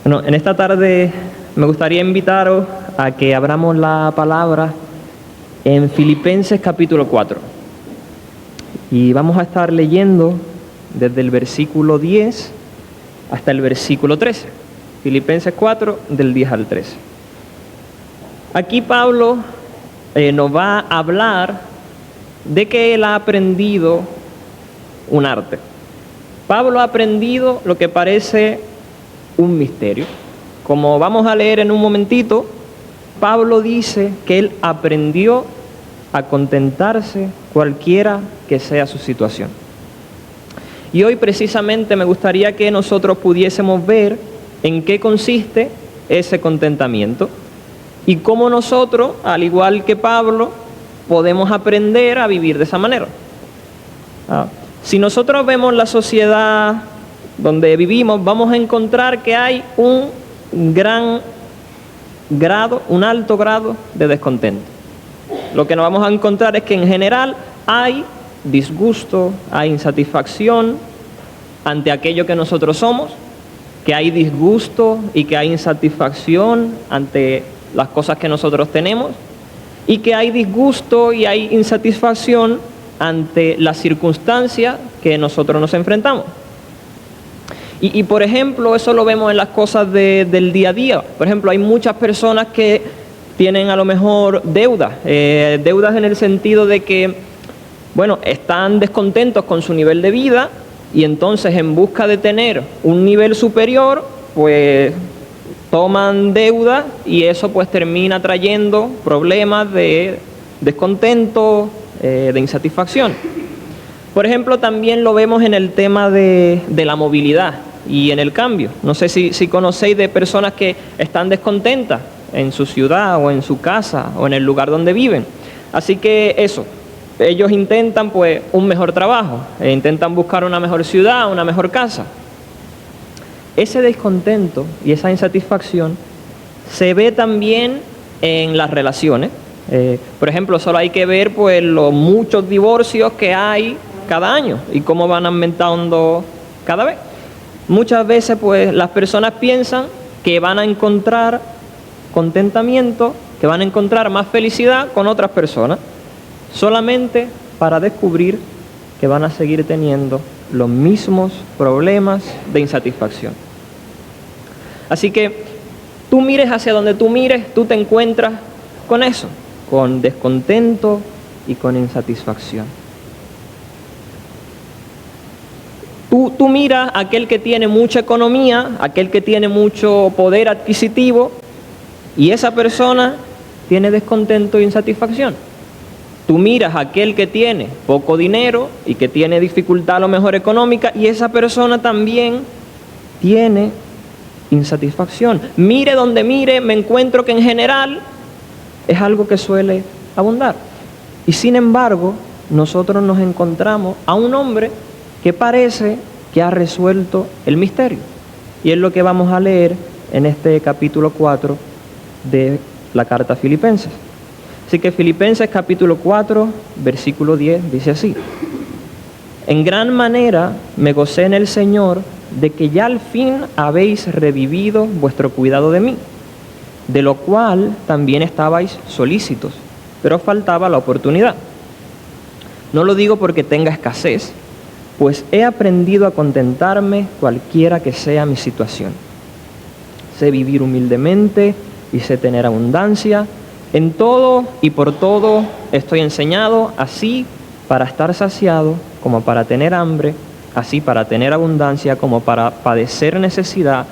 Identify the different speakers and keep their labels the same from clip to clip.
Speaker 1: Bueno, en esta tarde me gustaría invitaros a que abramos la palabra en Filipenses capítulo 4. Y vamos a estar leyendo desde el versículo 10 hasta el versículo 13. Filipenses 4, del 10 al 13. Aquí Pablo nos va a hablar de que él ha aprendido un arte. Pablo ha aprendido lo que parece un misterio. Como vamos a leer en un momentito, Pablo dice que él aprendió a contentarse cualquiera que sea su situación. Y hoy precisamente me gustaría que nosotros pudiésemos ver en qué consiste ese contentamiento y cómo nosotros, al igual que Pablo, podemos aprender a vivir de esa manera. Si nosotros vemos la sociedad donde vivimos, vamos a encontrar que hay un alto grado de descontento. Lo que nos vamos a encontrar es que en general hay disgusto, hay insatisfacción ante aquello que nosotros somos, que hay disgusto y que hay insatisfacción ante las cosas que nosotros tenemos, y que hay disgusto y hay insatisfacción ante las circunstancias que nosotros nos enfrentamos. Y por ejemplo, eso lo vemos en las cosas del día a día. Por ejemplo, hay muchas personas que tienen a lo mejor deudas en el sentido de que, bueno, están descontentos con su nivel de vida y entonces en busca de tener un nivel superior, pues toman deuda y eso pues termina trayendo problemas de descontento, de insatisfacción. Por ejemplo, también lo vemos en el tema de la movilidad y en el cambio. No sé si conocéis de personas que están descontentas en su ciudad o en su casa o en el lugar donde viven. Así que eso, ellos intentan pues un mejor trabajo, intentan buscar una mejor ciudad, una mejor casa. Ese descontento y esa insatisfacción se ve también en las relaciones. Por ejemplo, solo hay que ver pues los muchos divorcios que hay cada año y cómo van aumentando cada vez. Muchas veces pues las personas piensan que van a encontrar contentamiento, que van a encontrar más felicidad con otras personas, solamente para descubrir que van a seguir teniendo los mismos problemas de insatisfacción. Así que tú mires hacia donde tú mires, tú te encuentras con eso, con descontento y con insatisfacción. Tú miras a aquel que tiene mucha economía, aquel que tiene mucho poder adquisitivo, y esa persona tiene descontento e insatisfacción. Tú miras a aquel que tiene poco dinero y que tiene dificultad a lo mejor económica, y esa persona también tiene insatisfacción. Mire donde mire, me encuentro que en general es algo que suele abundar. Y sin embargo, nosotros nos encontramos a un hombre que parece que ha resuelto el misterio. Y es lo que vamos a leer en este capítulo 4 de la carta a Filipenses. Así que Filipenses capítulo 4, versículo 10 dice así: En gran manera me gocé en el Señor de que ya al fin habéis revivido vuestro cuidado de mí, de lo cual también estabais solícitos, pero os faltaba la oportunidad. No lo digo porque tenga escasez, pues he aprendido a contentarme cualquiera que sea mi situación. Sé vivir humildemente y sé tener abundancia. En todo y por todo estoy enseñado, así para estar saciado como para tener hambre, así para tener abundancia como para padecer necesidad.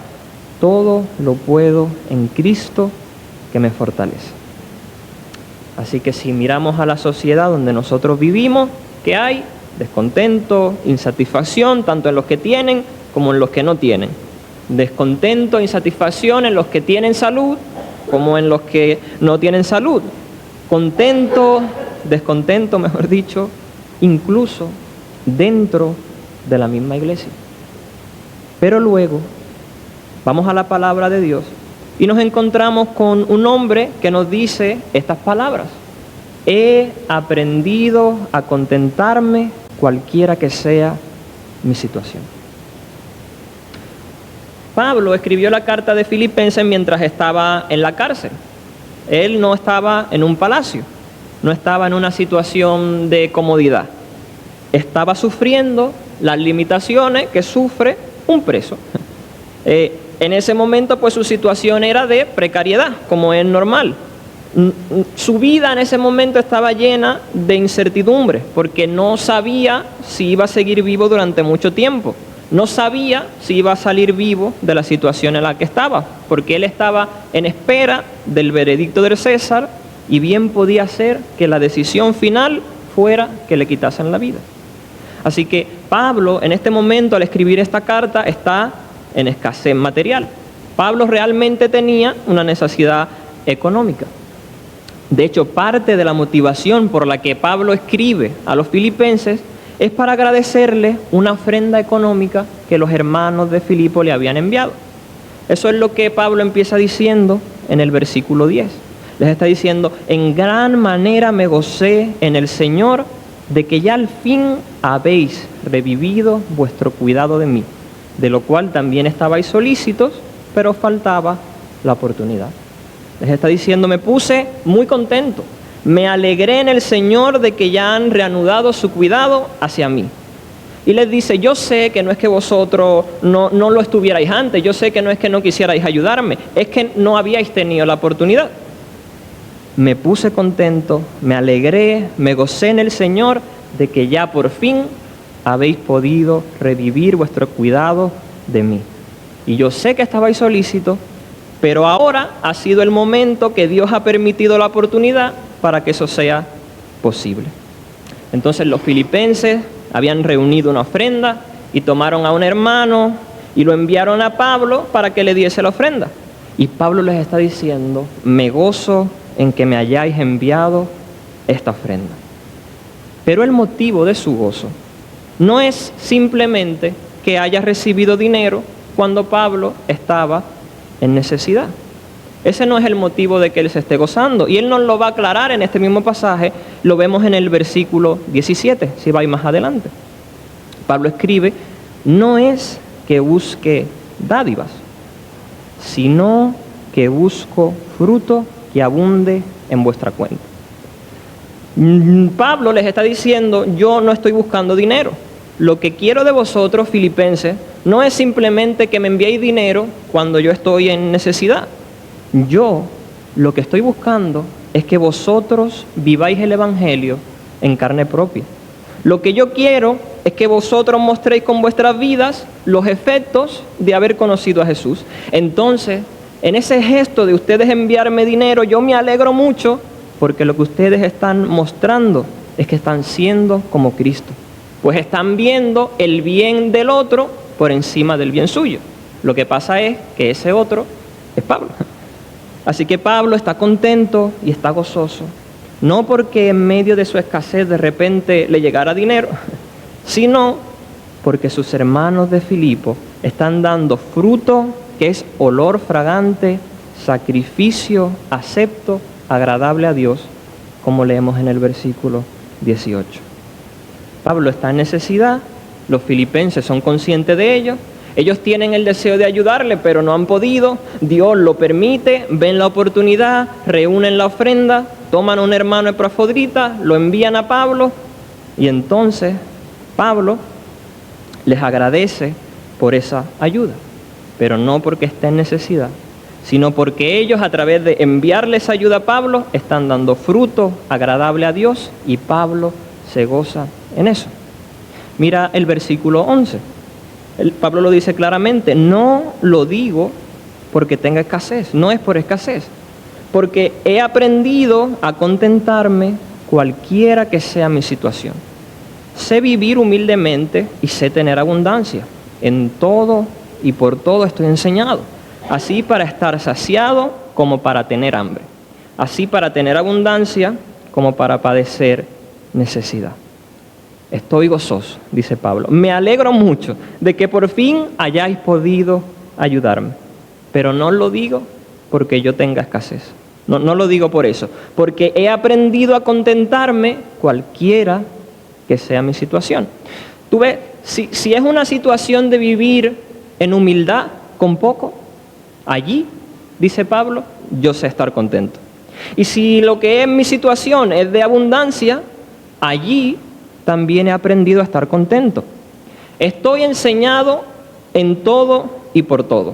Speaker 1: Todo lo puedo en Cristo que me fortalece. Así que si miramos a la sociedad donde nosotros vivimos, ¿qué hay? Descontento, insatisfacción, tanto en los que tienen como en los que no tienen. Descontento, insatisfacción en los que tienen salud como en los que no tienen salud. Contento, descontento, mejor dicho, incluso dentro de la misma iglesia. Pero luego vamos a la palabra de Dios y nos encontramos con un hombre que nos dice estas palabras: he aprendido a contentarme cualquiera que sea mi situación. Pablo escribió la carta de Filipenses mientras estaba en la cárcel. Él no estaba en un palacio, no estaba en una situación de comodidad. Estaba sufriendo las limitaciones que sufre un preso. En ese momento, pues su situación era de precariedad, como es normal. Su vida en ese momento estaba llena de incertidumbre, porque no sabía si iba a seguir vivo durante mucho tiempo. No sabía si iba a salir vivo de la situación en la que estaba, porque él estaba en espera del veredicto del César y bien podía ser que la decisión final fuera que le quitasen la vida. Así que Pablo, en este momento, al escribir esta carta, está en escasez material. Pablo realmente tenía una necesidad económica. De hecho, parte de la motivación por la que Pablo escribe a los filipenses es para agradecerle una ofrenda económica que los hermanos de Filipo le habían enviado. Eso es lo que Pablo empieza diciendo en el versículo 10. Les está diciendo: en gran manera me gocé en el Señor de que ya al fin habéis revivido vuestro cuidado de mí, de lo cual también estabais solícitos, pero os faltaba la oportunidad. Les está diciendo: me puse muy contento, me alegré en el Señor de que ya han reanudado su cuidado hacia mí. Y les dice: yo sé que no es que vosotros no lo estuvierais antes, yo sé que no es que no quisierais ayudarme, es que no habíais tenido la oportunidad. Me puse contento, me alegré, me gocé en el Señor de que ya por fin habéis podido revivir vuestro cuidado de mí. Y yo sé que estabais solícitos, pero ahora ha sido el momento que Dios ha permitido la oportunidad para que eso sea posible. Entonces los filipenses habían reunido una ofrenda y tomaron a un hermano y lo enviaron a Pablo para que le diese la ofrenda. Y Pablo les está diciendo: me gozo en que me hayáis enviado esta ofrenda. Pero el motivo de su gozo no es simplemente que haya recibido dinero cuando Pablo estaba en necesidad. Ese no es el motivo de que él se esté gozando. Y él nos lo va a aclarar en este mismo pasaje. Lo vemos en el versículo 17, si vais más adelante. Pablo escribe: no es que busque dádivas, sino que busco fruto que abunde en vuestra cuenta. Pablo les está diciendo: yo no estoy buscando dinero. Lo que quiero de vosotros, filipenses, no es simplemente que me enviéis dinero cuando yo estoy en necesidad. Yo lo que estoy buscando es que vosotros viváis el Evangelio en carne propia. Lo que yo quiero es que vosotros mostréis con vuestras vidas los efectos de haber conocido a Jesús. Entonces, en ese gesto de ustedes enviarme dinero, yo me alegro mucho, porque lo que ustedes están mostrando es que están siendo como Cristo. Pues están viendo el bien del otro por encima del bien suyo. Lo que pasa es que ese otro es Pablo. Así que Pablo está contento y está gozoso, no porque en medio de su escasez de repente le llegara dinero, sino porque sus hermanos de Filipo están dando fruto que es olor fragante, sacrificio acepto, agradable a Dios, como leemos en el versículo 18. Pablo está en necesidad, los filipenses son conscientes de ello, ellos tienen el deseo de ayudarle, pero no han podido, Dios lo permite, ven la oportunidad, reúnen la ofrenda, toman a un hermano epafrodita, lo envían a Pablo, y entonces Pablo les agradece por esa ayuda, pero no porque esté en necesidad, sino porque ellos, a través de enviarles ayuda a Pablo, están dando fruto agradable a Dios, y Pablo se goza en eso. Mira el versículo 11. Pablo lo dice claramente: no lo digo porque tenga escasez, no es por escasez, porque he aprendido a contentarme cualquiera que sea mi situación. Sé vivir humildemente y sé tener abundancia. En todo y por todo estoy enseñado, así para estar saciado como para tener hambre, así para tener abundancia como para padecer necesidad. Estoy gozoso, dice Pablo. Me alegro mucho de que por fin hayáis podido ayudarme. Pero no lo digo porque yo tenga escasez. No lo digo por eso. Porque he aprendido a contentarme cualquiera que sea mi situación. Tú ves, si es una situación de vivir en humildad, con poco, allí, dice Pablo, yo sé estar contento. Y si lo que es mi situación es de abundancia, allí también he aprendido a estar contento. Estoy enseñado en todo y por todo.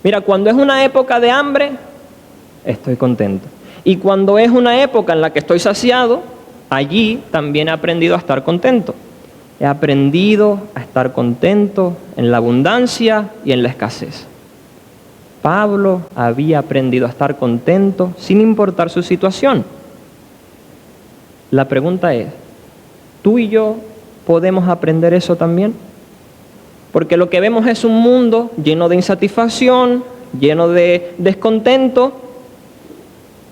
Speaker 1: Mira, cuando es una época de hambre, estoy contento. Y cuando es una época en la que estoy saciado, allí también he aprendido a estar contento. He aprendido a estar contento en la abundancia y en la escasez. Pablo había aprendido a estar contento sin importar su situación. La pregunta es, ¿tú y yo podemos aprender eso también? Porque lo que vemos es un mundo lleno de insatisfacción, lleno de descontento,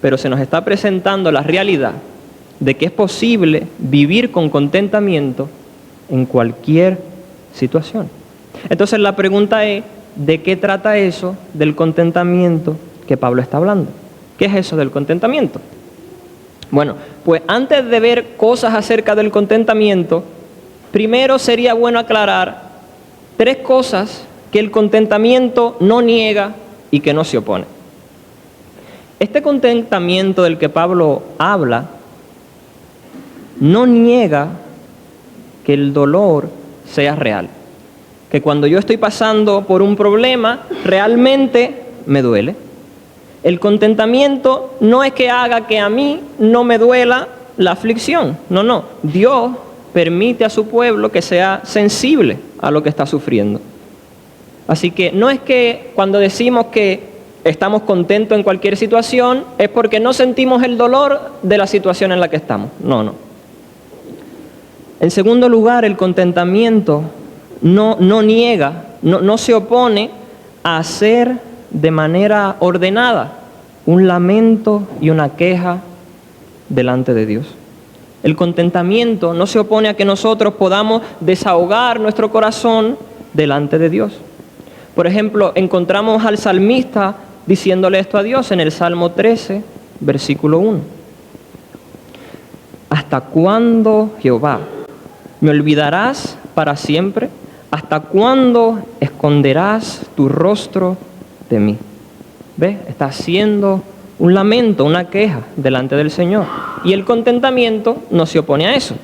Speaker 1: pero se nos está presentando la realidad de que es posible vivir con contentamiento en cualquier situación. Entonces la pregunta es, ¿de qué trata eso del contentamiento que Pablo está hablando? ¿Qué es eso del contentamiento? Bueno, pues antes de ver cosas acerca del contentamiento, primero sería bueno aclarar 3 cosas que el contentamiento no niega y que no se opone. Este contentamiento del que Pablo habla no niega que el dolor sea real, que cuando yo estoy pasando por un problema, realmente me duele. El contentamiento no es que haga que a mí no me duela la aflicción, no. Dios permite a su pueblo que sea sensible a lo que está sufriendo. Así que no es que cuando decimos que estamos contentos en cualquier situación, es porque no sentimos el dolor de la situación en la que estamos. No. En segundo lugar, el contentamiento no niega, no se opone a hacer de manera ordenada un lamento y una queja delante de Dios. El contentamiento no se opone a que nosotros podamos desahogar nuestro corazón delante de Dios. Por ejemplo, encontramos al salmista diciéndole esto a Dios en el Salmo 13, versículo 1. ¿Hasta cuándo, Jehová, me olvidarás para siempre? ¿Hasta cuándo esconderás tu rostro de mí? ¿Ves? Está haciendo un lamento, una queja delante del Señor. Y el contentamiento no se opone a eso.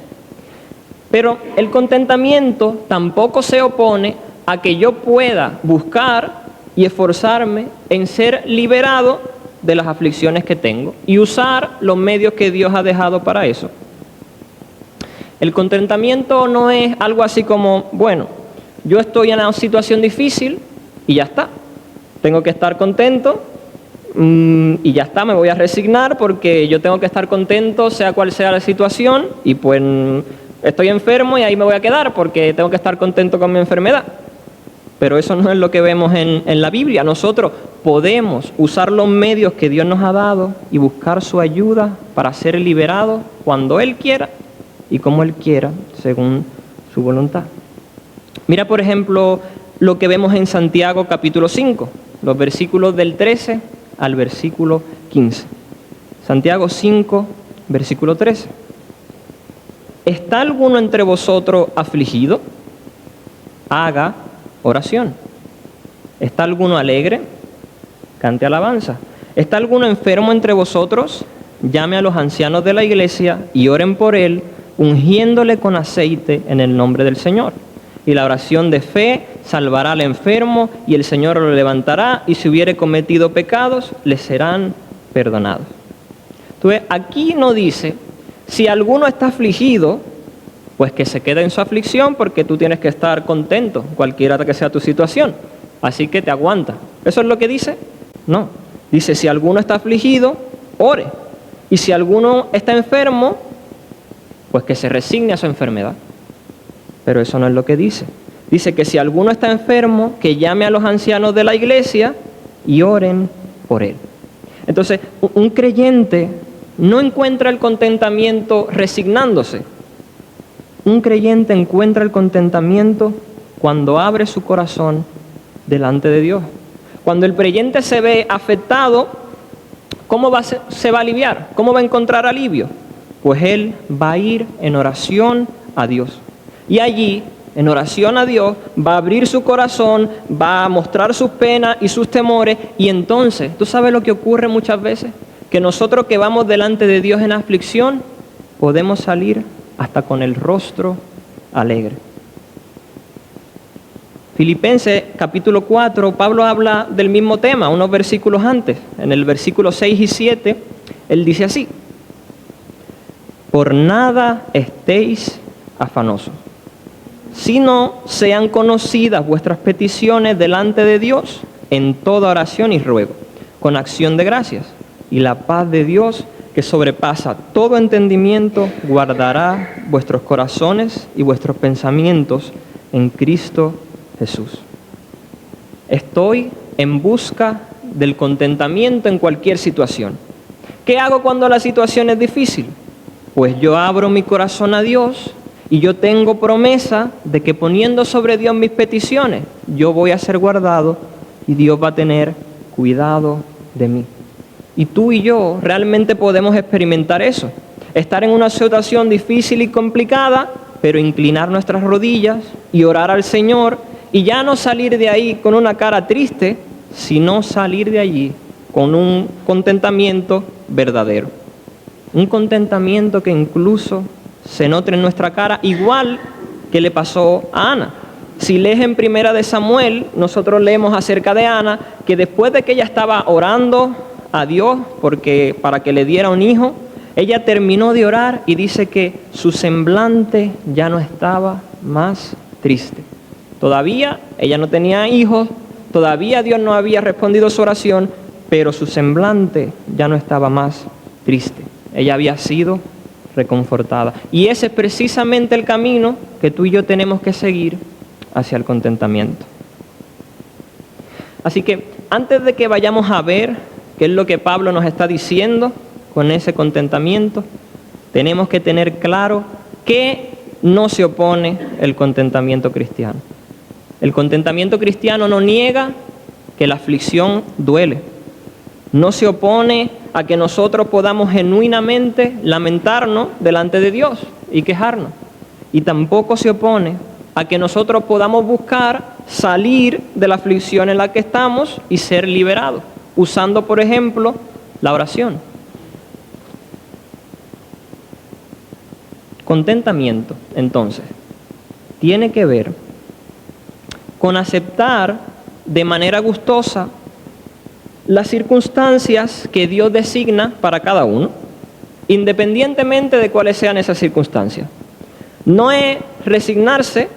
Speaker 1: Pero el contentamiento tampoco se opone a que yo pueda buscar y esforzarme en ser liberado de las aflicciones que tengo y usar los medios que Dios ha dejado para eso. El contentamiento no es algo así como, bueno, yo estoy en una situación difícil y ya está. Tengo que estar contento y ya está, me voy a resignar porque yo tengo que estar contento sea cual sea la situación y pues estoy enfermo y ahí me voy a quedar porque tengo que estar contento con mi enfermedad. Pero eso no es lo que vemos en la Biblia. Nosotros podemos usar los medios que Dios nos ha dado y buscar su ayuda para ser liberados cuando Él quiera y como Él quiera, según su voluntad. Mira, por ejemplo, lo que vemos en Santiago capítulo 5, los versículos del 13 al versículo 15. Santiago 5, versículo 13. ¿Está alguno entre vosotros afligido? Haga oración. ¿Está alguno alegre? Cante alabanza. ¿Está alguno enfermo entre vosotros? Llame a los ancianos de la iglesia y oren por él, ungiéndole con aceite en el nombre del Señor. Y la oración de fe salvará al enfermo y el Señor lo levantará, y si hubiere cometido pecados, le serán perdonados. Entonces, aquí no dice, si alguno está afligido, pues que se quede en su aflicción porque tú tienes que estar contento, cualquiera que sea tu situación. Así que te aguanta. ¿Eso es lo que dice? No. Dice, si alguno está afligido, ore. Y si alguno está enfermo, pues que se resigne a su enfermedad. Pero eso no es lo que dice. Dice que si alguno está enfermo, que llame a los ancianos de la iglesia y oren por él. Entonces, un creyente no encuentra el contentamiento resignándose. Un creyente encuentra el contentamiento cuando abre su corazón delante de Dios. Cuando el creyente se ve afectado, ¿cómo se va a aliviar? ¿Cómo va a encontrar alivio? Pues él va a ir en oración a Dios. Y allí en oración a Dios, va a abrir su corazón, va a mostrar sus penas y sus temores, y entonces, ¿tú sabes lo que ocurre muchas veces? Que nosotros que vamos delante de Dios en aflicción, podemos salir hasta con el rostro alegre. Filipenses capítulo 4, Pablo habla del mismo tema, unos versículos antes. En el versículo 6 y 7, él dice así: por nada estéis afanosos, sino sean conocidas vuestras peticiones delante de Dios en toda oración y ruego, con acción de gracias. Y la paz de Dios, que sobrepasa todo entendimiento, guardará vuestros corazones y vuestros pensamientos en Cristo Jesús. Estoy en busca del contentamiento en cualquier situación. ¿Qué hago cuando la situación es difícil? Pues yo abro mi corazón a Dios y yo tengo promesa de que poniendo sobre Dios mis peticiones, yo voy a ser guardado y Dios va a tener cuidado de mí. Y tú y yo realmente podemos experimentar eso. Estar en una situación difícil y complicada, pero inclinar nuestras rodillas y orar al Señor y ya no salir de ahí con una cara triste, sino salir de allí con un contentamiento verdadero. Un contentamiento que incluso se note en nuestra cara, igual que le pasó a Ana. Si lees en Primera de Samuel, nosotros leemos acerca de Ana, que después de que ella estaba orando a Dios para que le diera un hijo, ella terminó de orar y dice que su semblante ya no estaba más triste. Todavía ella no tenía hijos, todavía Dios no había respondido su oración, pero su semblante ya no estaba más triste. Ella había sido reconfortada. Y ese es precisamente el camino que tú y yo tenemos que seguir hacia el contentamiento. Así que antes de que vayamos a ver qué es lo que Pablo nos está diciendo con ese contentamiento, tenemos que tener claro que no se opone el contentamiento cristiano. El contentamiento cristiano no niega que la aflicción duele. No se opone a que nosotros podamos genuinamente lamentarnos delante de Dios y quejarnos. Y tampoco se opone a que nosotros podamos buscar salir de la aflicción en la que estamos y ser liberados, usando, por ejemplo, la oración. Contentamiento, entonces, tiene que ver con aceptar de manera gustosa las circunstancias que Dios designa para cada uno, independientemente de cuáles sean esas circunstancias. No es resignarse,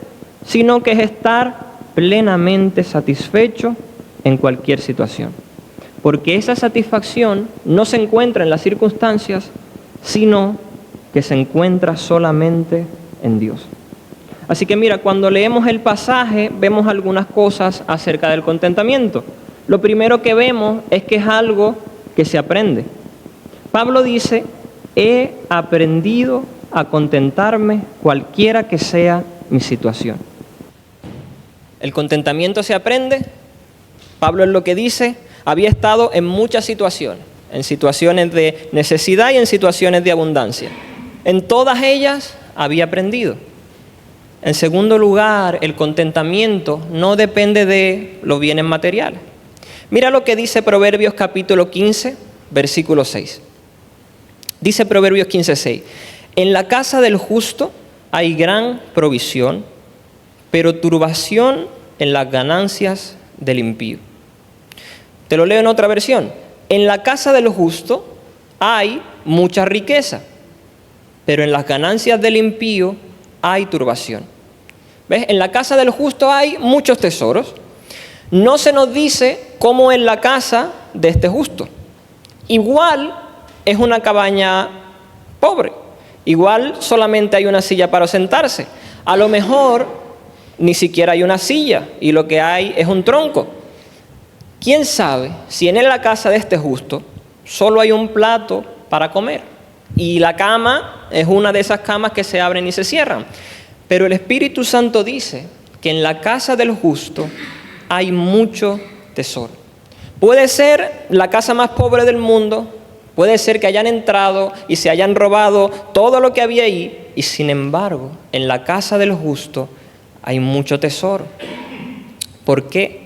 Speaker 1: sino que es estar plenamente satisfecho en cualquier situación. Porque esa satisfacción no se encuentra en las circunstancias, sino que se encuentra solamente en Dios. Así que mira, cuando leemos el pasaje, vemos algunas cosas acerca del contentamiento. Lo primero que vemos es que es algo que se aprende. Pablo dice: he aprendido a contentarme cualquiera que sea mi situación. El contentamiento se aprende. Pablo es lo que dice, había estado en muchas situaciones, en situaciones de necesidad y en situaciones de abundancia. En todas ellas había aprendido. En segundo lugar, el contentamiento no depende de los bienes materiales. Mira lo que dice Proverbios capítulo 15, versículo 6. Dice Proverbios 15, 6. En la casa del justo hay gran provisión, pero turbación en las ganancias del impío. Te lo leo en otra versión. En la casa del justo hay mucha riqueza, pero en las ganancias del impío hay turbación. ¿Ves? En la casa del justo hay muchos tesoros. No se nos dice cómo es la casa de este justo. Igual es una cabaña pobre. Igual solamente hay una silla para sentarse. A lo mejor ni siquiera hay una silla y lo que hay es un tronco. ¿Quién sabe si en la casa de este justo solo hay un plato para comer? Y la cama es una de esas camas que se abren y se cierran. Pero el Espíritu Santo dice que en la casa del justo hay mucho tesoro. Puede ser la casa más pobre del mundo, puede ser que hayan entrado y se hayan robado todo lo que había ahí, y sin embargo, en la casa del justo hay mucho tesoro. ¿Por qué?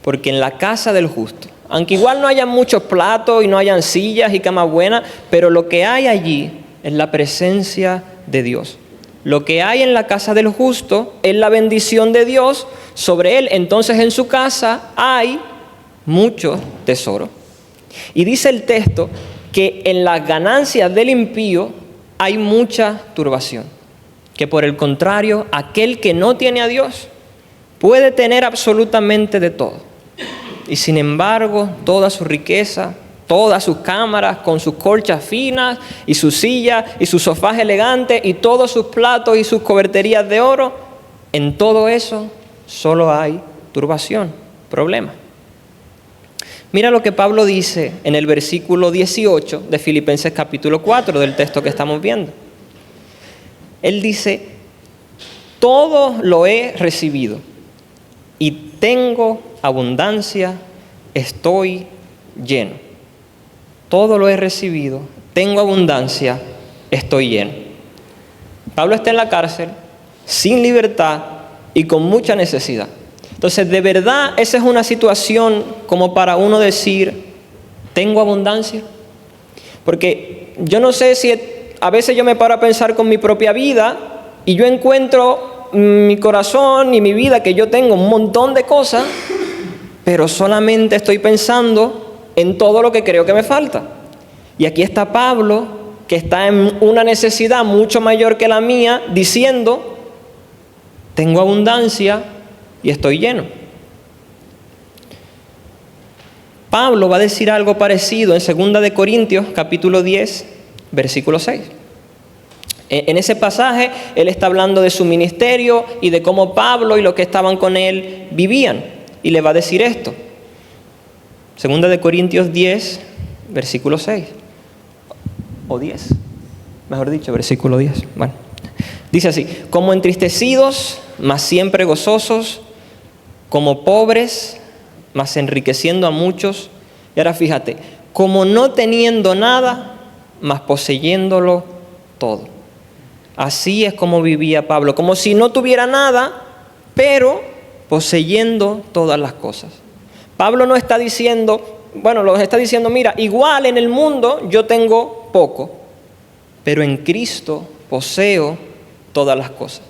Speaker 1: Porque en la casa del justo, aunque igual no hayan muchos platos y no hayan sillas y camas buenas, pero lo que hay allí es la presencia de Dios. Lo que hay en la casa del justo es la bendición de Dios sobre él. Entonces en su casa hay mucho tesoro. Y dice el texto que en las ganancias del impío hay mucha turbación. Que por el contrario, aquel que no tiene a Dios puede tener absolutamente de todo. Y sin embargo, toda su riqueza, todas sus cámaras con sus colchas finas y sus sillas y sus sofás elegantes y todos sus platos y sus coberterías de oro, en todo eso solo hay turbación, problema. Mira lo que Pablo dice en el versículo 18 de Filipenses capítulo 4 del texto que estamos viendo. Él dice, todo lo he recibido y tengo abundancia, estoy lleno. Todo lo he recibido, tengo abundancia, estoy lleno. Pablo está en la cárcel, sin libertad y con mucha necesidad. Entonces, de verdad, esa es una situación como para uno decir, ¿tengo abundancia? Porque yo no sé si a veces yo me paro a pensar con mi propia vida y yo encuentro mi corazón y mi vida que yo tengo un montón de cosas, pero solamente estoy pensando en todo lo que creo que me falta. Y aquí está Pablo, que está en una necesidad mucho mayor que la mía, diciendo, tengo abundancia y estoy lleno. Pablo va a decir algo parecido en 2 de Corintios, capítulo 10, versículo 6. En ese pasaje, él está hablando de su ministerio y de cómo Pablo y los que estaban con él vivían. Y le va a decir esto. 2 de Corintios 10, versículo 6. O 10, mejor dicho, versículo 10. Bueno, dice así, como entristecidos, mas siempre gozosos, como pobres, mas enriqueciendo a muchos. Y ahora fíjate, como no teniendo nada, mas poseyéndolo todo. Así es como vivía Pablo, como si no tuviera nada, pero poseyendo todas las cosas. Pablo no está diciendo, los está diciendo, mira, igual en el mundo yo tengo poco, pero en Cristo poseo todas las cosas.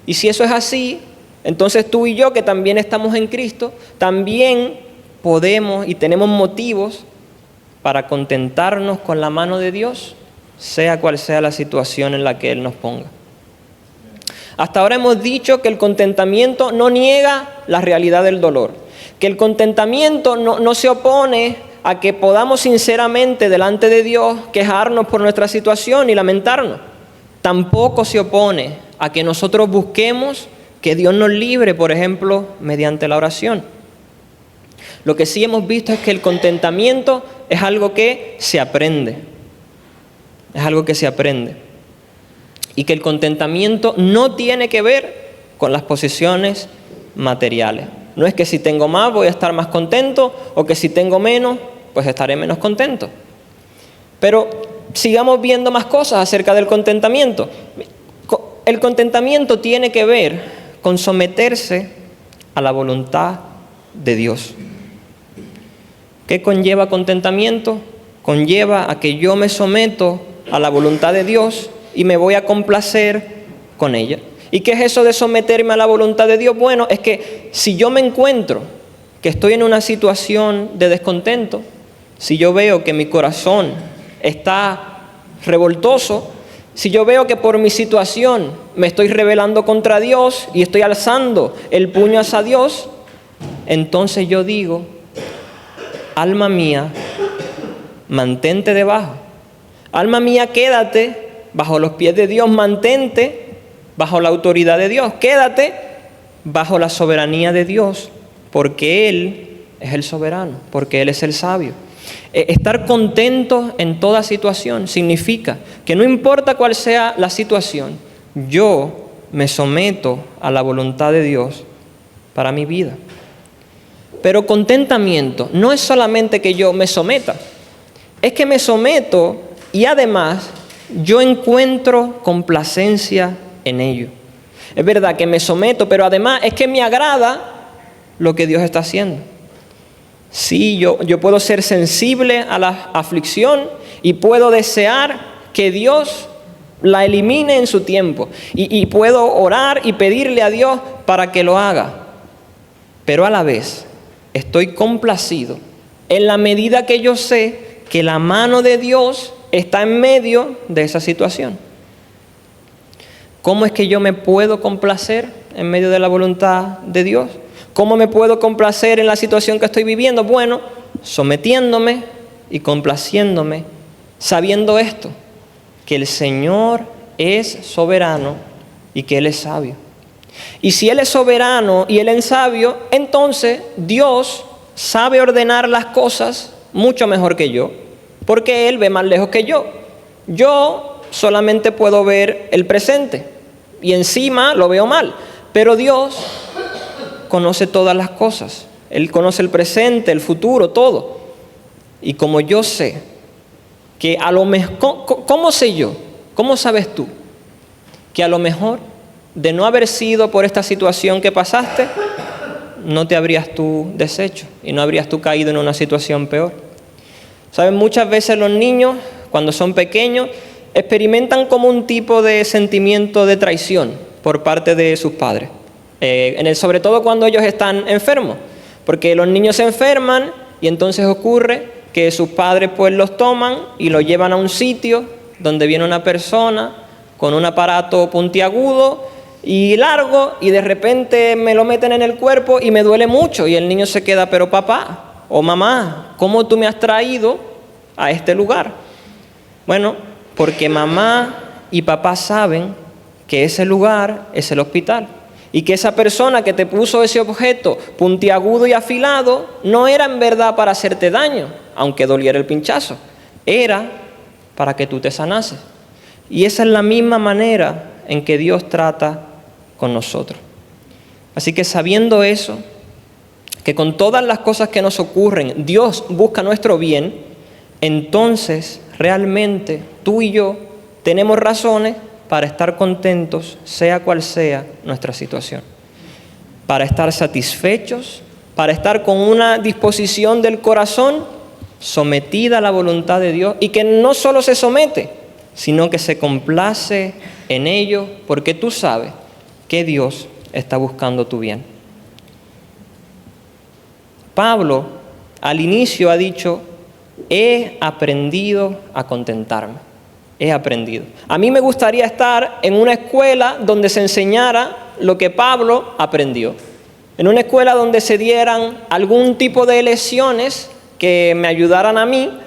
Speaker 1: Y si eso es así, entonces tú y yo que también estamos en Cristo, también podemos y tenemos motivos para contentarnos con la mano de Dios, sea cual sea la situación en la que Él nos ponga. Hasta ahora hemos dicho que el contentamiento no niega la realidad del dolor, que el contentamiento no se opone a que podamos sinceramente delante de Dios quejarnos por nuestra situación y lamentarnos. Tampoco se opone a que nosotros busquemos que Dios nos libre, por ejemplo, mediante la oración. Lo que sí hemos visto es que el contentamiento es algo que se aprende. Es algo que se aprende. Y que el contentamiento no tiene que ver con las posesiones materiales. No es que si tengo más voy a estar más contento o que si tengo menos pues estaré menos contento. Pero sigamos viendo más cosas acerca del contentamiento. El contentamiento tiene que ver con someterse a la voluntad de Dios. ¿Qué conlleva contentamiento? Conlleva a que yo me someto a la voluntad de Dios y me voy a complacer con ella. ¿Y qué es eso de someterme a la voluntad de Dios? Bueno, es que si yo me encuentro que estoy en una situación de descontento, si yo veo que mi corazón está revoltoso, si yo veo que por mi situación me estoy rebelando contra Dios y estoy alzando el puño hacia Dios, entonces yo digo, alma mía, mantente debajo. Alma mía, quédate bajo los pies de Dios, mantente bajo la autoridad de Dios, quédate bajo la soberanía de Dios, porque Él es el soberano, porque Él es el sabio. Estar contento en toda situación significa que no importa cuál sea la situación, yo me someto a la voluntad de Dios para mi vida. Pero contentamiento no es solamente que yo me someta, es que me someto y además yo encuentro complacencia en ello. Es verdad que me someto, pero además es que me agrada lo que Dios está haciendo. Sí, yo puedo ser sensible a la aflicción y puedo desear que Dios la elimine en su tiempo. Y puedo orar y pedirle a Dios para que lo haga. Pero a la vez estoy complacido en la medida que yo sé que la mano de Dios está en medio de esa situación. ¿Cómo es que yo me puedo complacer en medio de la voluntad de Dios? ¿Cómo me puedo complacer en la situación que estoy viviendo? Bueno, sometiéndome y complaciéndome, sabiendo esto, que el Señor es soberano y que Él es sabio. Y si Él es soberano y Él es sabio, entonces Dios sabe ordenar las cosas mucho mejor que yo, porque Él ve más lejos que yo. Yo solamente puedo ver el presente y encima lo veo mal, pero Dios conoce todas las cosas. Él conoce el presente, el futuro, todo. Y como yo sé que a lo mejor, ¿cómo sé yo? ¿Cómo sabes tú? Que a lo mejor de no haber sido por esta situación que pasaste, no te habrías tú deshecho y no habrías tú caído en una situación peor. ¿Saben? Muchas veces los niños, cuando son pequeños, experimentan como un tipo de sentimiento de traición por parte de sus padres. Sobre todo cuando ellos están enfermos, porque los niños se enferman y entonces ocurre que sus padres pues los toman y los llevan a un sitio donde viene una persona con un aparato puntiagudo y largo y de repente me lo meten en el cuerpo y me duele mucho y el niño se queda, pero papá o mamá, ¿cómo tú me has traído a este lugar? Bueno, porque mamá y papá saben que ese lugar es el hospital. Y que esa persona que te puso ese objeto puntiagudo y afilado no era en verdad para hacerte daño, aunque doliera el pinchazo. Era para que tú te sanases. Y esa es la misma manera en que Dios trata con nosotros. Así que sabiendo eso, que con todas las cosas que nos ocurren, Dios busca nuestro bien, entonces realmente tú y yo tenemos razones para estar contentos, sea cual sea nuestra situación. Para estar satisfechos, para estar con una disposición del corazón sometida a la voluntad de Dios y que no solo se somete, sino que se complace en ello porque tú sabes que Dios está buscando tu bien. Pablo al inicio ha dicho, he aprendido a contentarme. He aprendido. A mí me gustaría estar en una escuela donde se enseñara lo que Pablo aprendió. En una escuela donde se dieran algún tipo de lecciones que me ayudaran a mí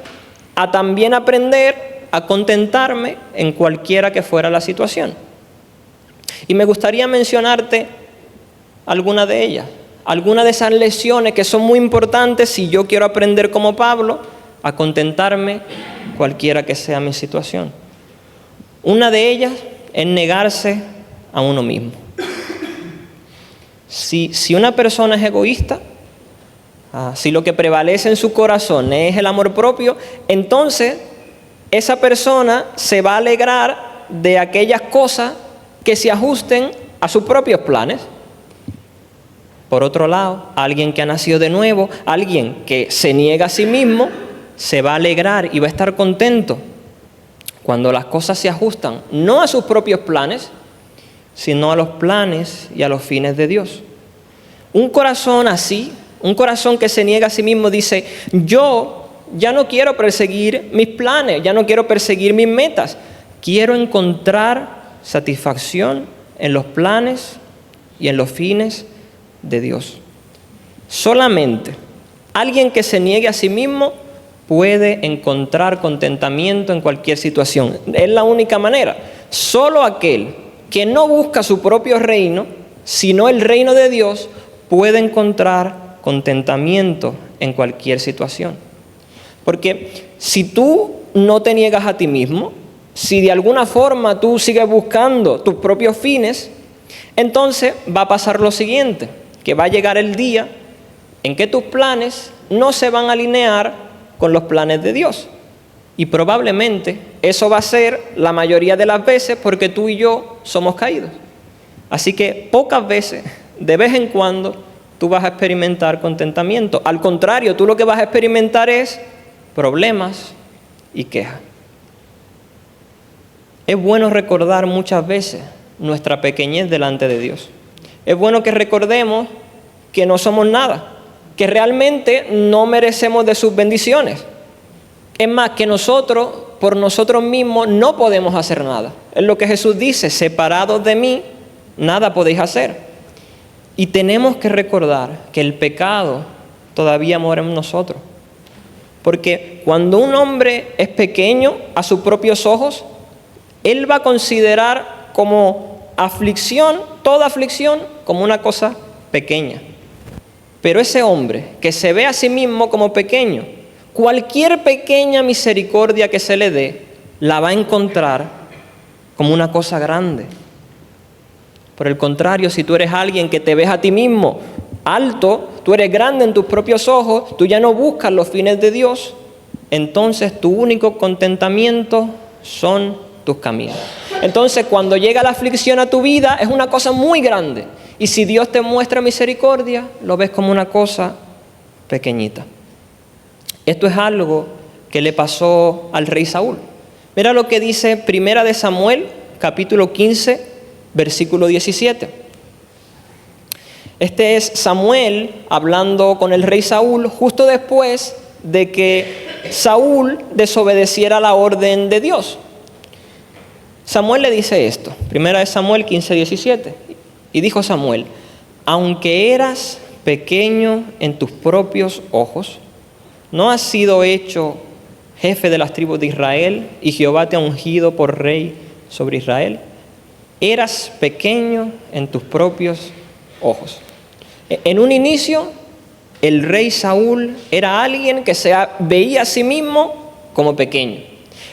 Speaker 1: a también aprender a contentarme en cualquiera que fuera la situación. Y me gustaría mencionarte alguna de ellas, algunas de esas lecciones que son muy importantes si yo quiero aprender como Pablo a contentarme cualquiera que sea mi situación. Una de ellas es negarse a uno mismo. Si una persona es egoísta, si lo que prevalece en su corazón es el amor propio, entonces esa persona se va a alegrar de aquellas cosas que se ajusten a sus propios planes. Por otro lado, alguien que ha nacido de nuevo, alguien que se niega a sí mismo, se va a alegrar y va a estar contento cuando las cosas se ajustan, no a sus propios planes, sino a los planes y a los fines de Dios. Un corazón así, un corazón que se niega a sí mismo, dice, yo ya no quiero perseguir mis planes, ya no quiero perseguir mis metas, quiero encontrar satisfacción en los planes y en los fines de Dios. Solamente alguien que se niegue a sí mismo puede encontrar contentamiento en cualquier situación. Es la única manera. Solo aquel que no busca su propio reino, sino el reino de Dios, puede encontrar contentamiento en cualquier situación. Porque si tú no te niegas a ti mismo, si de alguna forma tú sigues buscando tus propios fines, entonces va a pasar lo siguiente, que va a llegar el día en que tus planes no se van a alinear con los planes de Dios. Y probablemente eso va a ser la mayoría de las veces porque tú y yo somos caídos. Así que pocas veces, de vez en cuando, tú vas a experimentar contentamiento. Al contrario, tú lo que vas a experimentar es problemas y quejas. Es bueno recordar muchas veces nuestra pequeñez delante de Dios. Es bueno que recordemos que no somos nada, que realmente no merecemos de sus bendiciones. Es más, que nosotros, por nosotros mismos, no podemos hacer nada. Es lo que Jesús dice: separados de mí, nada podéis hacer. Y tenemos que recordar que el pecado todavía mora en nosotros. Porque cuando un hombre es pequeño a sus propios ojos, él va a considerar como aflicción, toda aflicción, como una cosa pequeña. Pero ese hombre que se ve a sí mismo como pequeño, cualquier pequeña misericordia que se le dé, la va a encontrar como una cosa grande. Por el contrario, si tú eres alguien que te ves a ti mismo alto, tú eres grande en tus propios ojos, tú ya no buscas los fines de Dios, entonces tu único contentamiento son tus caminos. Entonces, cuando llega la aflicción a tu vida, es una cosa muy grande. Y si Dios te muestra misericordia, lo ves como una cosa pequeñita. Esto es algo que le pasó al rey Saúl. Mira lo que dice Primera de Samuel, capítulo 15, versículo 17. Este es Samuel hablando con el rey Saúl justo después de que Saúl desobedeciera la orden de Dios. Samuel le dice esto, Primera de Samuel 15, 17. Y dijo Samuel: aunque eras pequeño en tus propios ojos, ¿no has sido hecho jefe de las tribus de Israel y Jehová te ha ungido por rey sobre Israel? Eras pequeño en tus propios ojos. En un inicio, el rey Saúl era alguien que se veía a sí mismo como pequeño.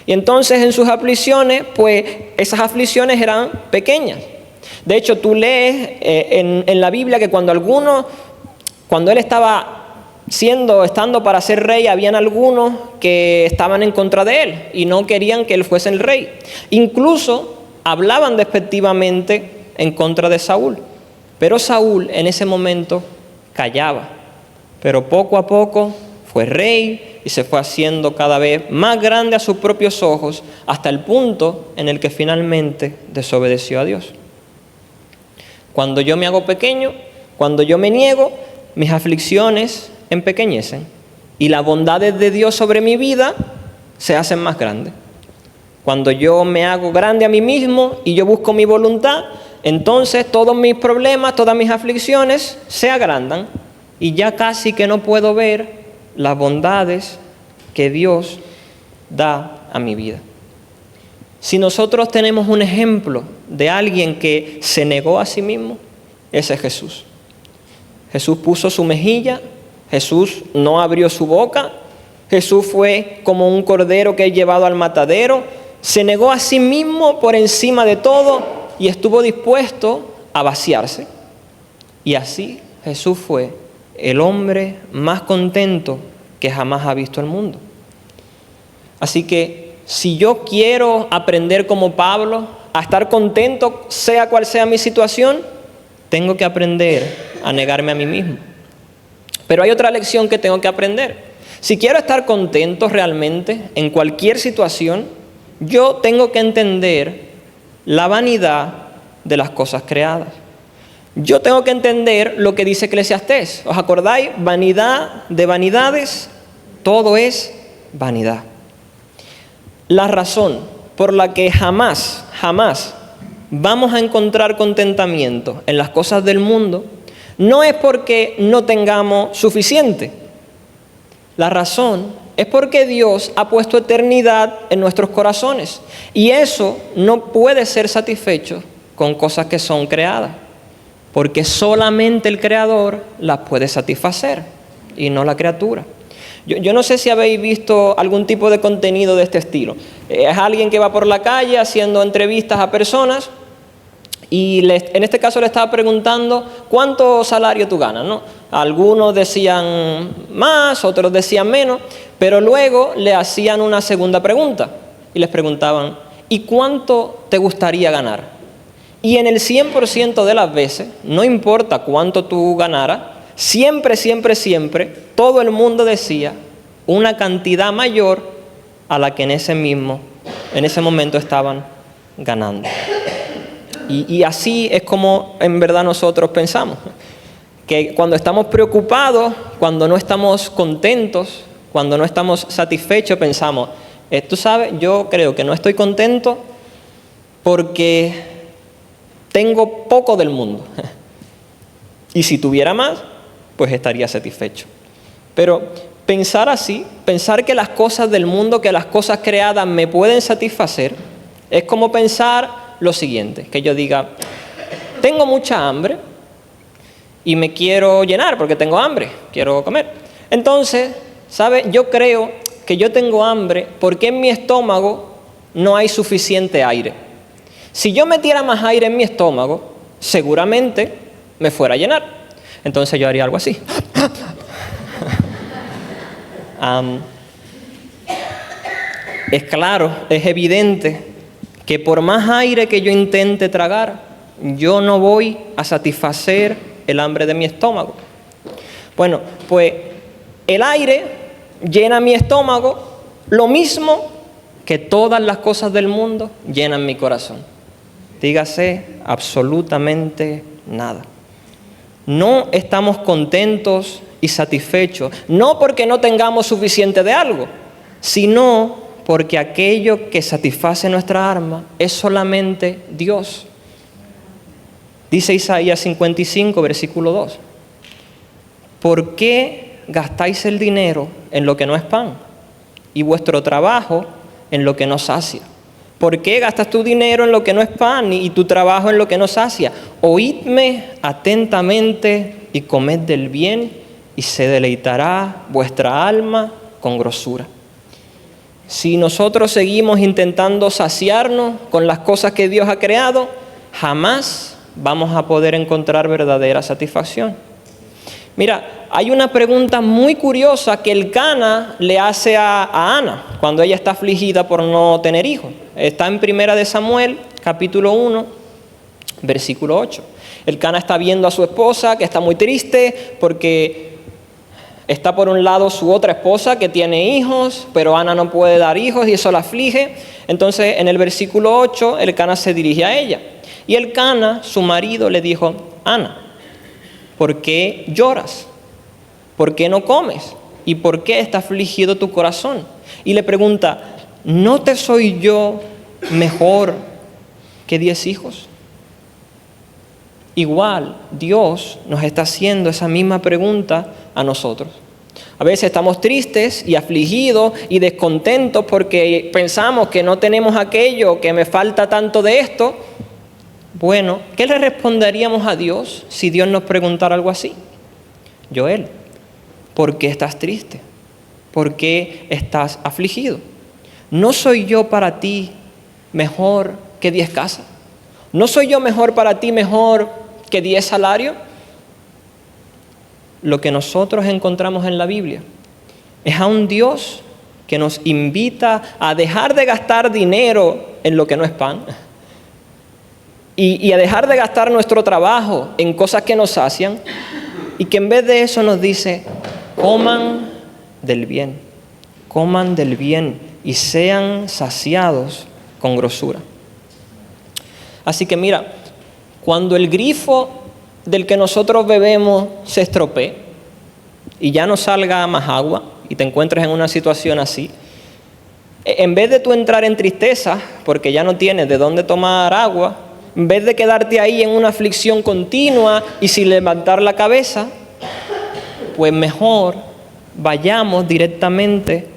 Speaker 1: Y entonces en sus aflicciones, pues esas aflicciones eran pequeñas. De hecho, tú lees en la Biblia que cuando él estaba estando para ser rey, habían algunos que estaban en contra de él y no querían que él fuese el rey. Incluso hablaban despectivamente en contra de Saúl. Pero Saúl en ese momento callaba. Pero poco a poco fue rey y se fue haciendo cada vez más grande a sus propios ojos, hasta el punto en el que finalmente desobedeció a Dios. Cuando yo me hago pequeño, cuando yo me niego, mis aflicciones empequeñecen y las bondades de Dios sobre mi vida se hacen más grandes. Cuando yo me hago grande a mí mismo y yo busco mi voluntad, entonces todos mis problemas, todas mis aflicciones se agrandan y ya casi que no puedo ver las bondades que Dios da a mi vida. Si nosotros tenemos un ejemplo de alguien que se negó a sí mismo, ese es Jesús. Jesús puso su mejilla, Jesús no abrió su boca, Jesús fue como un cordero que es llevado al matadero, se negó a sí mismo por encima de todo y estuvo dispuesto a vaciarse. Y así Jesús fue el hombre más contento que jamás ha visto el mundo. Así que si yo quiero aprender como Pablo a estar contento, sea cual sea mi situación, tengo que aprender a negarme a mí mismo. Pero hay otra lección que tengo que aprender. Si quiero estar contento realmente en cualquier situación, yo tengo que entender la vanidad de las cosas creadas. Yo tengo que entender lo que dice Eclesiastés. ¿Os acordáis? Vanidad de vanidades, todo es vanidad. La razón por la que jamás vamos a encontrar contentamiento en las cosas del mundo no es porque no tengamos suficiente. La razón es porque Dios ha puesto eternidad en nuestros corazones y eso no puede ser satisfecho con cosas que son creadas, porque solamente el Creador las puede satisfacer y no la criatura. Yo no sé si habéis visto algún tipo de contenido de este estilo. Es alguien que va por la calle haciendo entrevistas a personas y en este caso le estaba preguntando ¿cuánto salario tú ganas? ¿No? Algunos decían más, otros decían menos, pero luego le hacían una segunda pregunta y les preguntaban ¿y cuánto te gustaría ganar? Y en el 100% de las veces, no importa cuánto tú ganaras, siempre, todo el mundo decía una cantidad mayor a la que en ese momento estaban ganando. Y así es como en verdad nosotros pensamos. Que cuando estamos preocupados, cuando no estamos contentos, cuando no estamos satisfechos, pensamos, tú sabes, yo creo que no estoy contento porque tengo poco del mundo. Y si tuviera más, pues estaría satisfecho. Pero pensar así, pensar que las cosas del mundo, que las cosas creadas me pueden satisfacer, es como pensar lo siguiente, que yo diga, tengo mucha hambre y me quiero llenar porque tengo hambre, quiero comer. Entonces, ¿sabe? Yo creo que yo tengo hambre porque en mi estómago no hay suficiente aire. Si yo metiera más aire en mi estómago, seguramente me fuera a llenar. Entonces yo haría algo así. Es claro, es evidente que por más aire que yo intente tragar, yo no voy a satisfacer el hambre de mi estómago. Bueno, pues el aire llena mi estómago lo mismo que todas las cosas del mundo llenan mi corazón. Dígase absolutamente nada. No estamos contentos y satisfechos, no porque no tengamos suficiente de algo, sino porque aquello que satisface nuestra alma es solamente Dios. Dice Isaías 55, versículo 2. ¿Por qué gastáis el dinero en lo que no es pan y vuestro trabajo en lo que no sacia? ¿Por qué gastas tu dinero en lo que no es pan y tu trabajo en lo que no sacia? Oídme atentamente y comed del bien, y se deleitará vuestra alma con grosura. Si nosotros seguimos intentando saciarnos con las cosas que Dios ha creado, jamás vamos a poder encontrar verdadera satisfacción. Mira, hay una pregunta muy curiosa que el Cana le hace a Ana cuando ella está afligida por no tener hijos. Está en 1 Samuel, capítulo 1, versículo 8. El Cana está viendo a su esposa que está muy triste porque está por un lado su otra esposa que tiene hijos, pero Ana no puede dar hijos y eso la aflige. Entonces en el versículo 8 el Cana se dirige a ella. Y el Cana, su marido, le dijo, Ana, ¿por qué lloras? ¿Por qué no comes? ¿Y por qué está afligido tu corazón? Y le pregunta, ¿no te soy yo mejor que 10 hijos? Igual Dios nos está haciendo esa misma pregunta a nosotros. A veces estamos tristes y afligidos y descontentos porque pensamos que no tenemos aquello, que me falta tanto de esto. Bueno, ¿qué le responderíamos a Dios si Dios nos preguntara algo así? Joel, ¿por qué estás triste? ¿Por qué estás afligido? ¿No soy yo para ti mejor que 10 casas? ¿No soy yo mejor para ti mejor que 10 salarios? Lo que nosotros encontramos en la Biblia es a un Dios que nos invita a dejar de gastar dinero en lo que no es pan y a dejar de gastar nuestro trabajo en cosas que nos sacian, y que en vez de eso nos dice, coman del bien y sean saciados con grosura. Así que mira, cuando el grifo del que nosotros bebemos se estropee y ya no salga más agua y te encuentres en una situación así, en vez de tú entrar en tristeza porque ya no tienes de dónde tomar agua, en vez de quedarte ahí en una aflicción continua y sin levantar la cabeza, pues mejor vayamos directamente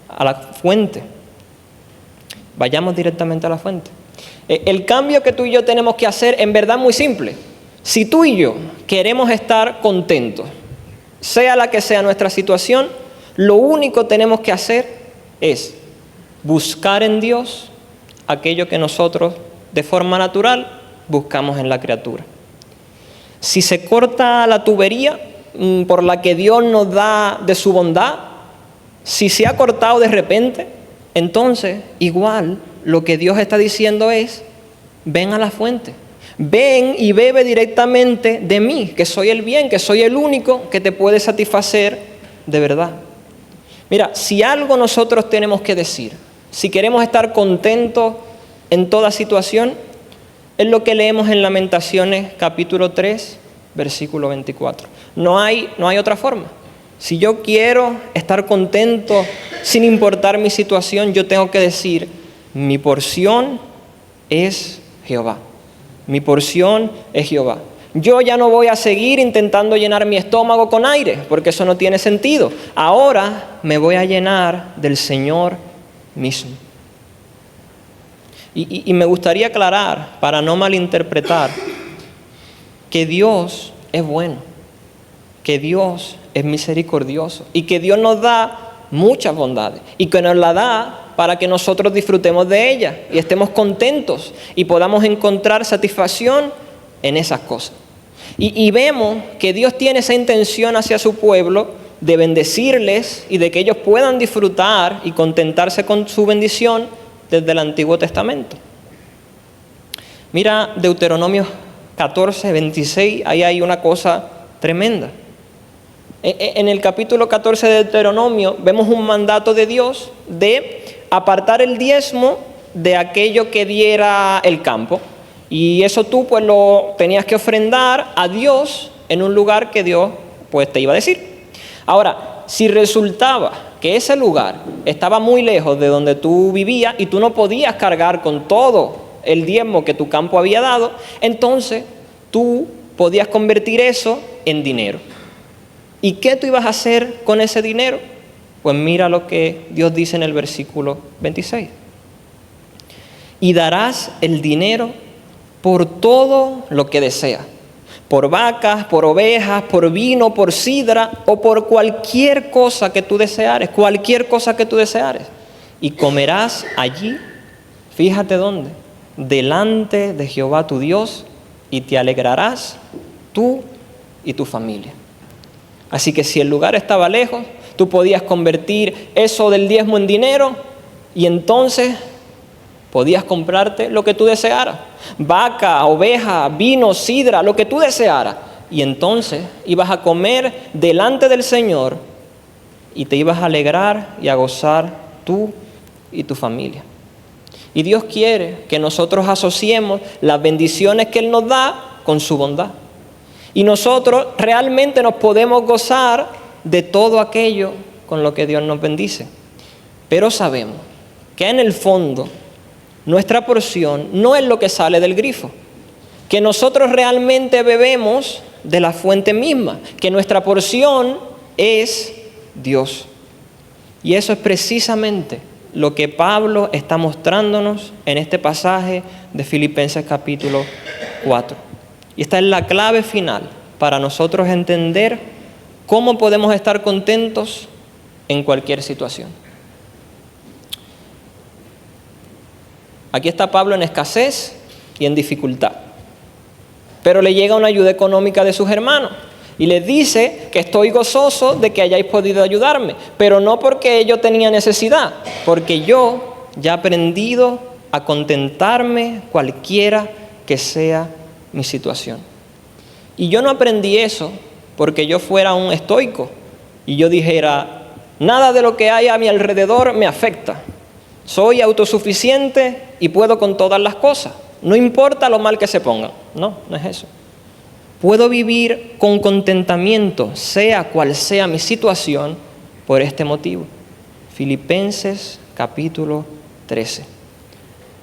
Speaker 1: a la fuente. Vayamos directamente a la fuente. El cambio que tú y yo tenemos que hacer en verdad es muy simple. Si tú y yo queremos estar contentos, sea la que sea nuestra situación, lo único que tenemos que hacer es buscar en Dios aquello que nosotros de forma natural buscamos en la criatura. Si se corta la tubería por la que Dios nos da de su bondad, si se ha cortado de repente, entonces igual lo que Dios está diciendo es, ven a la fuente, Ven y bebe directamente de mí, que soy el bien, que soy el único que te puede satisfacer de verdad. Mira, si algo nosotros tenemos que decir, si queremos estar contentos en toda situación, es lo que leemos en Lamentaciones capítulo 3, versículo 24. No hay otra forma. Si yo quiero estar contento sin importar mi situación, yo tengo que decir, mi porción es Jehová. Mi porción es Jehová. Yo ya no voy a seguir intentando llenar mi estómago con aire, porque eso no tiene sentido. Ahora me voy a llenar del Señor mismo. Y me gustaría aclarar, para no malinterpretar, que Dios es bueno, que Dios es misericordioso y que Dios nos da muchas bondades y que nos la da para que nosotros disfrutemos de ellas y estemos contentos y podamos encontrar satisfacción en esas cosas. Y vemos que Dios tiene esa intención hacia su pueblo de bendecirles y de que ellos puedan disfrutar y contentarse con su bendición desde el Antiguo Testamento. Mira Deuteronomio 14, 26, ahí hay una cosa tremenda. En el capítulo 14 de Deuteronomio vemos un mandato de Dios de apartar el diezmo de aquello que diera el campo. Y eso tú pues lo tenías que ofrendar a Dios en un lugar que Dios pues te iba a decir. Ahora, si resultaba que ese lugar estaba muy lejos de donde tú vivías y tú no podías cargar con todo el diezmo que tu campo había dado, entonces tú podías convertir eso en dinero. ¿Y qué tú ibas a hacer con ese dinero? Pues mira lo que Dios dice en el versículo 26. Y darás el dinero por todo lo que deseas, por vacas, por ovejas, por vino, por sidra o por cualquier cosa que tú deseares, y comerás allí, fíjate dónde, delante de Jehová tu Dios, y te alegrarás tú y tu familia. Así que si el lugar estaba lejos, tú podías convertir eso del diezmo en dinero y entonces podías comprarte lo que tú desearas. Vaca, oveja, vino, sidra, lo que tú desearas. Y entonces ibas a comer delante del Señor y te ibas a alegrar y a gozar tú y tu familia. Y Dios quiere que nosotros asociemos las bendiciones que Él nos da con su bondad. Y nosotros realmente nos podemos gozar de todo aquello con lo que Dios nos bendice. Pero sabemos que en el fondo nuestra porción no es lo que sale del grifo, que nosotros realmente bebemos de la fuente misma, que nuestra porción es Dios. Y eso es precisamente lo que Pablo está mostrándonos en este pasaje de Filipenses capítulo 4. Y esta es la clave final para nosotros entender cómo podemos estar contentos en cualquier situación. Aquí está Pablo en escasez y en dificultad, pero le llega una ayuda económica de sus hermanos y les dice que estoy gozoso de que hayáis podido ayudarme, pero no porque yo tenía necesidad, porque yo ya he aprendido a contentarme cualquiera que sea mi situación. Y yo no aprendí eso porque yo fuera un estoico y yo dijera, nada de lo que hay a mi alrededor me afecta. Soy autosuficiente y puedo con todas las cosas. No importa lo mal que se pongan. No es eso. Puedo vivir con contentamiento, sea cual sea mi situación, por este motivo. Filipenses capítulo 13.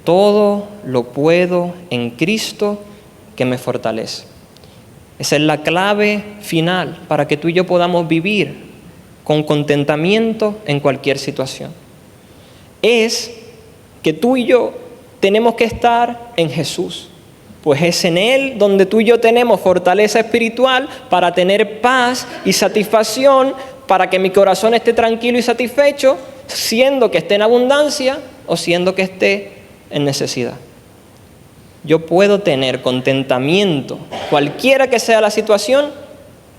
Speaker 1: Todo lo puedo en Cristo que me fortalece. Esa es la clave final para que tú y yo podamos vivir con contentamiento en cualquier situación. Es que tú y yo tenemos que estar en Jesús, pues es en Él donde tú y yo tenemos fortaleza espiritual para tener paz y satisfacción, para que mi corazón esté tranquilo y satisfecho, siendo que esté en abundancia o siendo que esté en necesidad. Yo puedo tener contentamiento, cualquiera que sea la situación,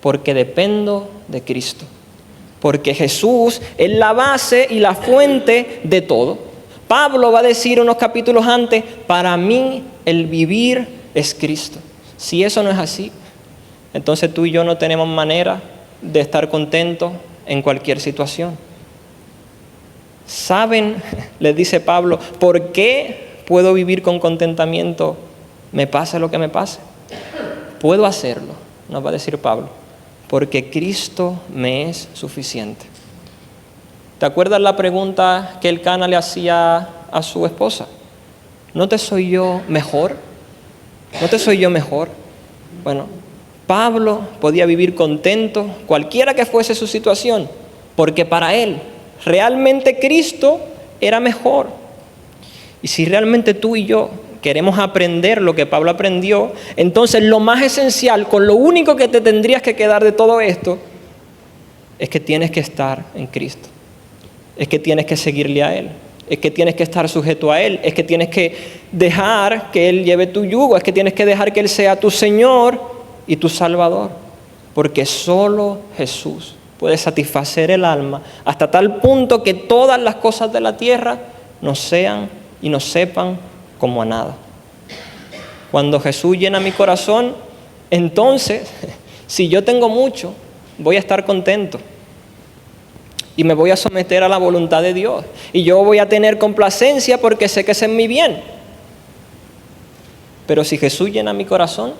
Speaker 1: porque dependo de Cristo. Porque Jesús es la base y la fuente de todo. Pablo va a decir unos capítulos antes, para mí el vivir es Cristo. Si eso no es así, entonces tú y yo no tenemos manera de estar contentos en cualquier situación. ¿Saben? Les dice Pablo, ¿por qué puedo vivir con contentamiento? Me pase lo que me pase. Puedo hacerlo, nos va a decir Pablo, porque Cristo me es suficiente. ¿Te acuerdas la pregunta que Elcana le hacía a su esposa? ¿No te soy yo mejor? ¿No te soy yo mejor? Bueno, Pablo podía vivir contento, cualquiera que fuese su situación, porque para él realmente Cristo era mejor. Y si realmente tú y yo queremos aprender lo que Pablo aprendió, entonces lo más esencial, con lo único que te tendrías que quedar de todo esto, es que tienes que estar en Cristo. Es que tienes que seguirle a Él. Es que tienes que estar sujeto a Él. Es que tienes que dejar que Él lleve tu yugo. Es que tienes que dejar que Él sea tu Señor y tu Salvador. Porque solo Jesús puede satisfacer el alma hasta tal punto que todas las cosas de la tierra nos sean y nos sepan como a nada. Cuando Jesús llena mi corazón, entonces, si yo tengo mucho, voy a estar contento. Y me voy a someter a la voluntad de Dios. Y yo voy a tener complacencia porque sé que ese es mi bien. Pero si Jesús llena mi corazón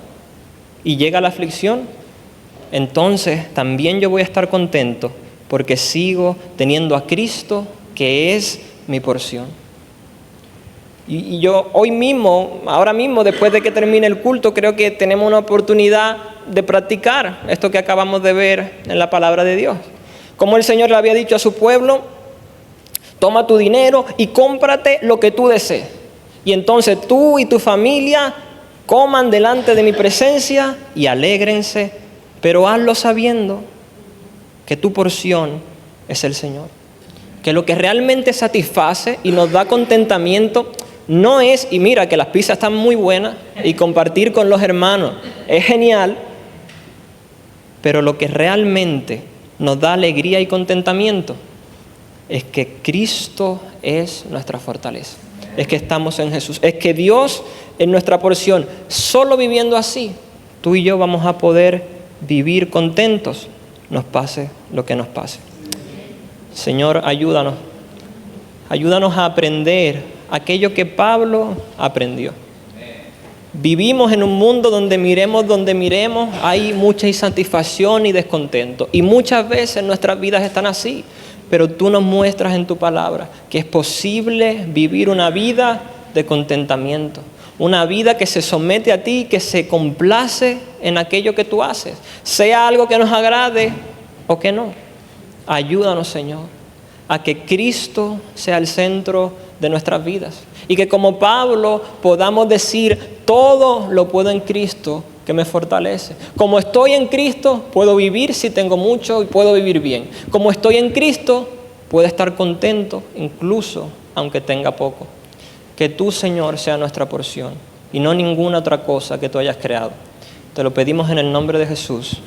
Speaker 1: y llega la aflicción, entonces también yo voy a estar contento porque sigo teniendo a Cristo, que es mi porción. Y yo hoy mismo, ahora mismo, después de que termine el culto, creo que tenemos una oportunidad de practicar esto que acabamos de ver en la palabra de Dios. Como el Señor le había dicho a su pueblo, toma tu dinero y cómprate lo que tú desees. Y entonces tú y tu familia coman delante de mi presencia y alégrense, pero hazlo sabiendo que tu porción es el Señor. Que lo que realmente satisface y nos da contentamiento no es, y mira que las pizzas están muy buenas y compartir con los hermanos es genial, pero lo que realmente nos da alegría y contentamiento es que Cristo es nuestra fortaleza, es que estamos en Jesús, es que Dios es nuestra porción. Solo viviendo así, tú y yo vamos a poder vivir contentos, nos pase lo que nos pase. Señor, ayúdanos a aprender aquello que Pablo aprendió. Vivimos en un mundo donde miremos, hay mucha insatisfacción y descontento. Y muchas veces nuestras vidas están así. Pero tú nos muestras en tu palabra que es posible vivir una vida de contentamiento. Una vida que se somete a ti, que se complace en aquello que tú haces. Sea algo que nos agrade o que no. Ayúdanos, Señor, a que Cristo sea el centro de nuestras vidas. Y que como Pablo podamos decir, todo lo puedo en Cristo que me fortalece. Como estoy en Cristo, puedo vivir si tengo mucho y puedo vivir bien. Como estoy en Cristo, puedo estar contento incluso aunque tenga poco. Que tú, Señor, sea nuestra porción y no ninguna otra cosa que tú hayas creado. Te lo pedimos en el nombre de Jesús.